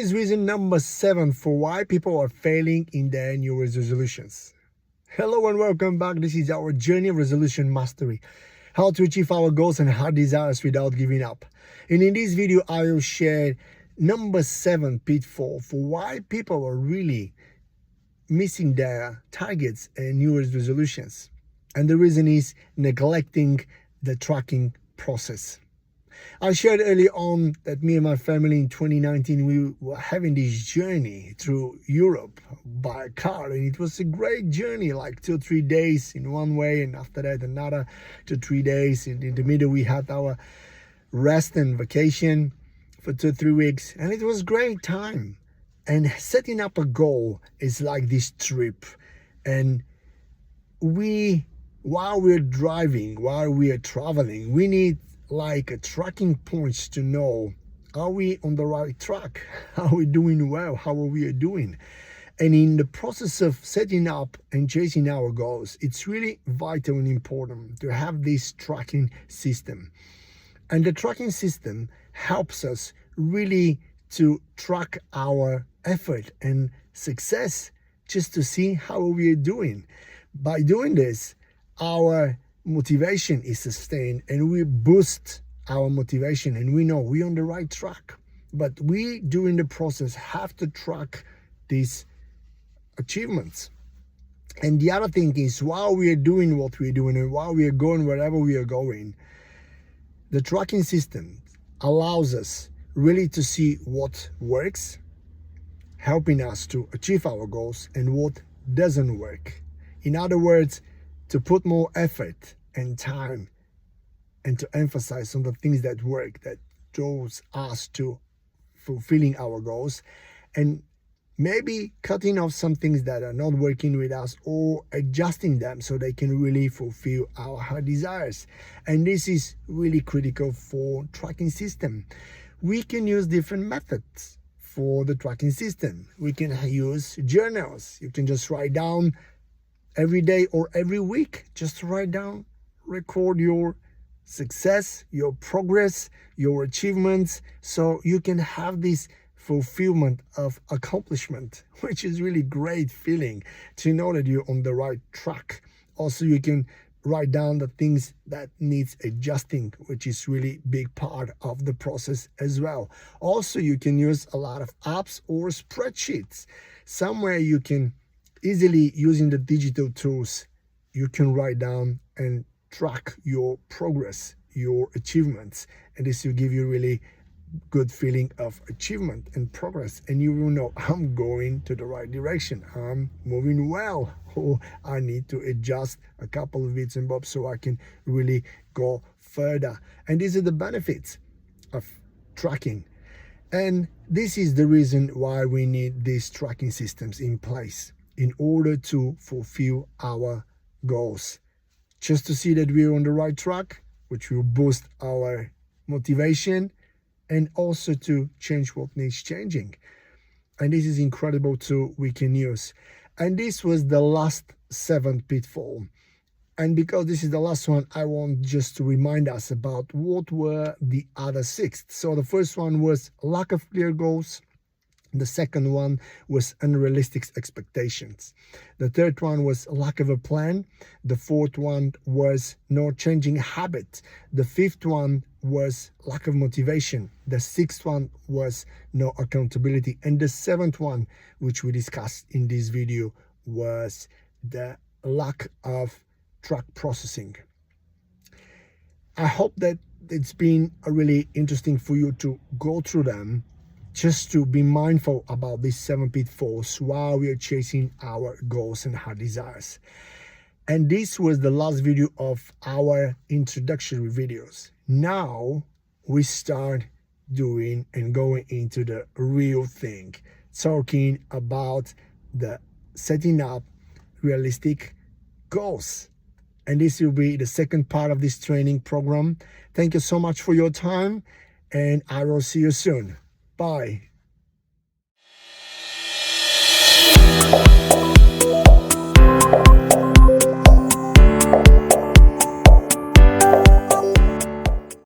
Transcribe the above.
is reason number 7 for why people are failing in their New Year's resolutions. Hello and welcome back. This is our journey of resolution mastery. How to achieve our goals and heart desires without giving up. And in this video, I will share number 7 pitfall for why people are really missing their targets and New Year's resolutions. And the reason is neglecting the tracking process. I shared early on that me and my family in 2019, we were having this journey through Europe by car, and it was a great journey, like 2 or 3 days in one way, and after that another 2 or 3 days. In the middle we had our rest and vacation for 2 or 3 weeks, and it was great time. And setting up a goal is like this trip, and while we're driving, while we are traveling, we need like a tracking points to know, are we on the right track? Are we doing well? How are we doing? And in the process of setting up and chasing our goals, it's really vital and important to have this tracking system. And the tracking system helps us really to track our effort and success, just to see how we are doing. By doing this, our motivation is sustained and we boost our motivation, and we know we're on the right track. But we, during the process, have to track these achievements. And the other thing is, while we are doing what we're doing and while we are going wherever we are going, the tracking system allows us really to see what works, helping us to achieve our goals, and what doesn't work. In other words, to put more effort and time and to emphasize on the things that work, that draws us to fulfilling our goals, and maybe cutting off some things that are not working with us or adjusting them so they can really fulfill our heart desires. And this is really critical for tracking system. We can use different methods for the tracking system. We can use journals. You can just write down every day or every week, just write down, record your success, your progress, your achievements, so you can have this fulfillment of accomplishment, which is really great feeling to know that you're on the right track. Also, you can write down the things that needs adjusting, which is really big part of the process as well. Also, you can use a lot of apps or spreadsheets. Somewhere you can easily, using the digital tools, you can write down and track your progress, your achievements, and this will give you really good feeling of achievement and progress, and you will know, I'm going to the right direction, I'm moving well, or I need to adjust a couple of bits and bobs so I can really go further. And these are the benefits of tracking, and this is the reason why we need these tracking systems in place in order to fulfill our goals. Just to see that we're on the right track, which will boost our motivation, and also to change what needs changing. And this is incredible tool we can use. And this was the last 7th pitfall. And because this is the last one, I want just to remind us about what were the other 6. So the first one was lack of clear goals. The second one was unrealistic expectations. The third one was lack of a plan. The fourth one was no changing habit. The fifth one was lack of motivation. The sixth one was no accountability. And the seventh one, which we discussed in this video, was the lack of track processing. I hope that it's been really interesting for you to go through them, just to be mindful about these 7 pitfalls while we are chasing our goals and our desires. And this was the last video of our introductory videos. Now we start doing and going into the real thing, talking about the setting up realistic goals. And this will be the second part of this training program. Thank you so much for your time, and I will see you soon. Bye.